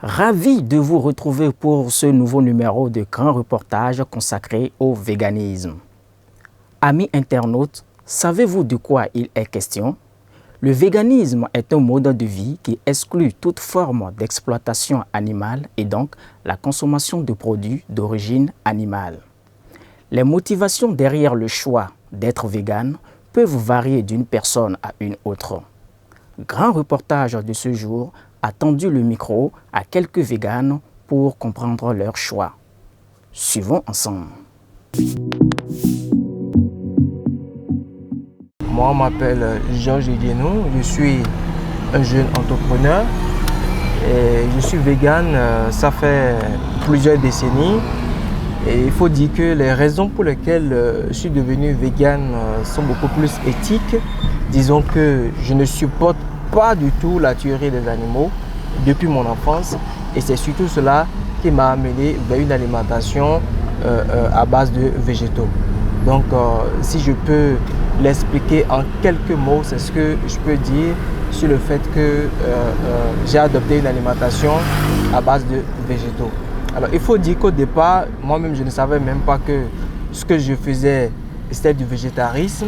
Ravi de vous retrouver pour ce nouveau numéro de grand reportage consacré au véganisme. Amis internautes, savez-vous de quoi il est question? Le véganisme est un mode de vie qui exclut toute forme d'exploitation animale et donc la consommation de produits d'origine animale. Les motivations derrière le choix d'être végane peuvent varier d'une personne à une autre. Grand reportage de ce jour a tendu le micro à quelques véganes pour comprendre leur choix. Suivons ensemble. Moi, je m'appelle Georges Guénou, je suis un jeune entrepreneur et je suis végane, ça fait plusieurs décennies. Et il faut dire que les raisons pour lesquelles je suis devenu végane sont beaucoup plus éthiques. Disons que je ne supporte pas du tout la tuerie des animaux depuis mon enfance et c'est surtout cela qui m'a amené vers une alimentation à base de végétaux. Donc si je peux l'expliquer en quelques mots, c'est ce que je peux dire sur le fait que j'ai adopté une alimentation à base de végétaux. Alors il faut dire qu'au départ, moi-même je ne savais même pas que ce que je faisais c'était du végétarisme.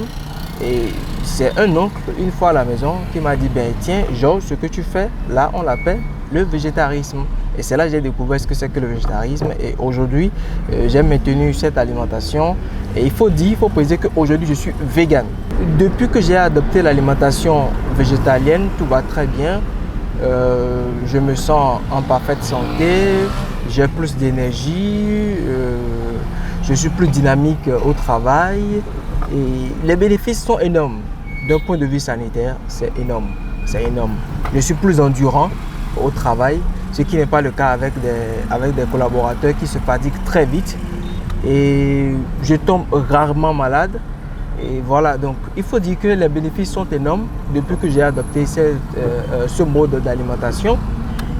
Et c'est un oncle, une fois à la maison, qui m'a dit, ben tiens, Georges, ce que tu fais, là, on l'appelle le végétarisme. Et c'est là que j'ai découvert ce que c'est que le végétarisme. Et aujourd'hui, j'ai maintenu cette alimentation. Et il faut préciser qu'aujourd'hui, je suis végane. Depuis que j'ai adopté l'alimentation végétalienne, tout va très bien. Je me sens en parfaite santé, j'ai plus d'énergie, je suis plus dynamique au travail. Et les bénéfices sont énormes. D'un point de vue sanitaire, c'est énorme. C'est énorme. Je suis plus endurant au travail, ce qui n'est pas le cas avec des collaborateurs qui se fatiguent très vite. Et je tombe rarement malade. Et voilà, donc il faut dire que les bénéfices sont énormes depuis que j'ai adopté ce mode d'alimentation.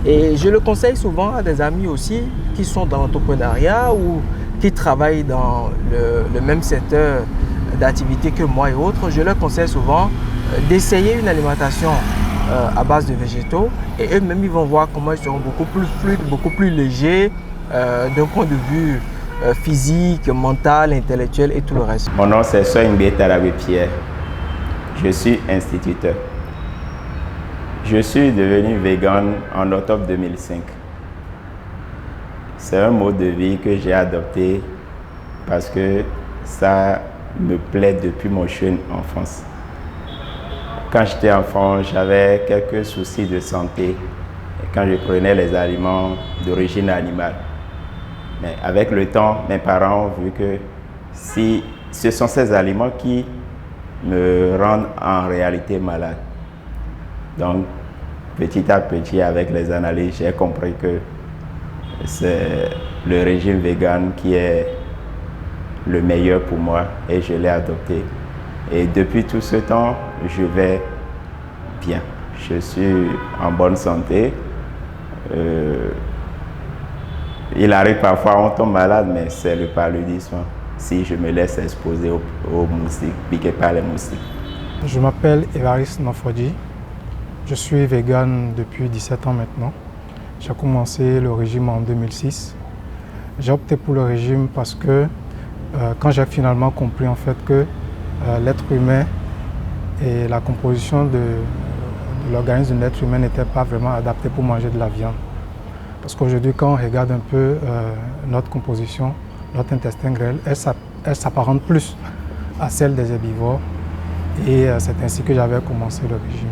Et je le conseille souvent à des amis aussi qui sont dans l'entrepreneuriat ou qui travaillent dans le même secteur d'activité que moi et autres. Je leur conseille souvent d'essayer une alimentation à base de végétaux et eux-mêmes ils vont voir comment ils seront beaucoup plus fluides, beaucoup plus légers d'un point de vue physique, mental, intellectuel et tout le reste. Mon nom c'est Soingbe Tarabé Pierre. Je suis instituteur. Je suis devenu vegan en octobre 2005. C'est un mode de vie que j'ai adopté parce que ça me plaît depuis mon jeune enfance. Quand j'étais enfant, j'avais quelques soucis de santé quand je prenais les aliments d'origine animale. Mais avec le temps, mes parents ont vu que si ce sont ces aliments qui me rendent en réalité malade. Donc, petit à petit, avec les analyses, j'ai compris que c'est le régime vegan qui est le meilleur pour moi et je l'ai adopté. Et depuis tout ce temps, je vais bien. Je suis en bonne santé. Il arrive parfois, on tombe malade, mais c'est le paludisme. Si je me laisse exposer aux moustiques, piqué par les moustiques. Je m'appelle Évariste Nofodi. Je suis vegan depuis 17 ans maintenant. J'ai commencé le régime en 2006. J'ai opté pour le régime parce que quand j'ai finalement compris en fait que l'être humain et la composition de l'organisme de l'être humain n'était pas vraiment adapté pour manger de la viande. Parce qu'aujourd'hui, quand on regarde un peu notre composition, notre intestin grêle, elle s'apparente plus à celle des herbivores. Et c'est ainsi que j'avais commencé le régime.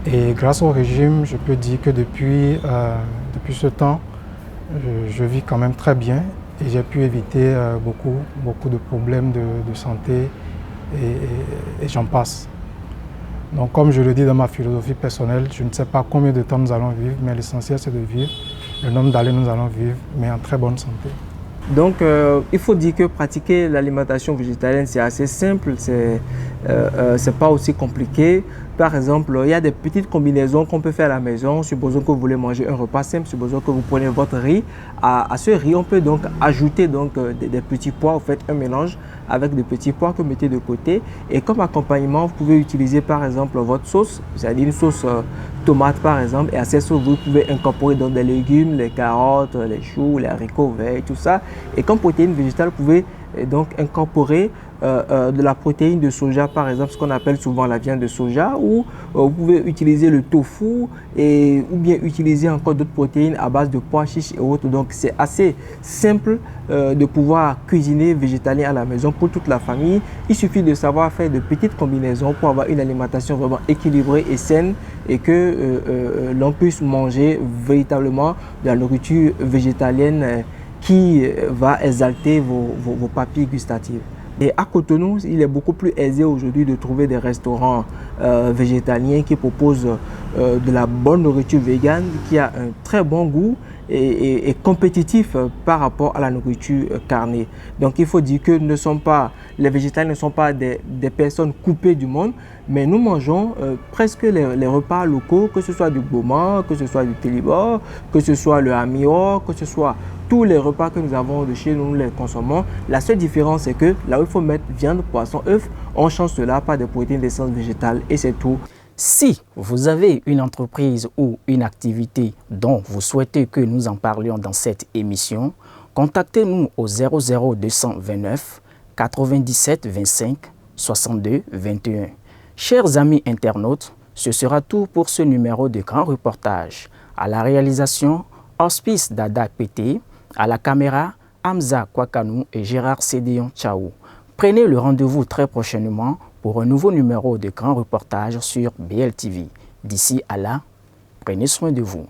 Et grâce au régime, je peux dire que depuis ce temps, je vis quand même très bien. Et j'ai pu éviter beaucoup de problèmes de santé et j'en passe. Donc comme je le dis dans ma philosophie personnelle, je ne sais pas combien de temps nous allons vivre, mais l'essentiel c'est de vivre. Le nombre d'années nous allons vivre, mais en très bonne santé. Donc il faut dire que pratiquer l'alimentation végétalienne c'est assez simple. c'est pas aussi compliqué. Par exemple, il y a des petites combinaisons qu'on peut faire à la maison. Supposons que vous voulez manger un repas simple, supposons que vous prenez votre riz. À ce riz, on peut donc ajouter donc, des petits pois. Vous faites un mélange avec des petits pois que vous mettez de côté. Et comme accompagnement, vous pouvez utiliser par exemple votre sauce, c'est-à-dire une sauce tomate par exemple. Et à cette sauce, vous pouvez incorporer donc des légumes, les carottes, les choux, les haricots verts, tout ça. Et comme protéine végétale, vous pouvez donc incorporer de la protéine de soja, par exemple, ce qu'on appelle souvent la viande de soja, ou vous pouvez utiliser le tofu ou bien utiliser encore d'autres protéines à base de pois chiches et autres. Donc, c'est assez simple de pouvoir cuisiner végétalien à la maison pour toute la famille. Il suffit de savoir faire de petites combinaisons pour avoir une alimentation vraiment équilibrée et saine et que l'on puisse manger véritablement de la nourriture végétalienne qui va exalter vos papilles gustatives. Et à Cotonou, il est beaucoup plus aisé aujourd'hui de trouver des restaurants végétaliens qui proposent de la bonne nourriture végane, qui a un très bon goût et compétitif par rapport à la nourriture carnée. Donc il faut dire que les végétaliens ne sont pas des personnes coupées du monde, mais nous mangeons presque les repas locaux, que ce soit du Boma, que ce soit du Télibor, que ce soit le Amio, que ce soit tous les repas que nous avons de chez nous, nous les consommons. La seule différence, c'est que là où il faut mettre viande, poisson, œufs, on change cela par des protéines d'essence végétale et c'est tout. Si vous avez une entreprise ou une activité dont vous souhaitez que nous en parlions dans cette émission, contactez-nous au 00229 97 25 62 21. Chers amis internautes, ce sera tout pour ce numéro de Grand Reportage. À la réalisation, Auspice Dada Pété, à la caméra, Hamza Kwakanou et Gérard Sédéon Tchaou. Prenez le rendez-vous très prochainement pour un nouveau numéro de Grand Reportage sur BLTV. D'ici à là, prenez soin de vous.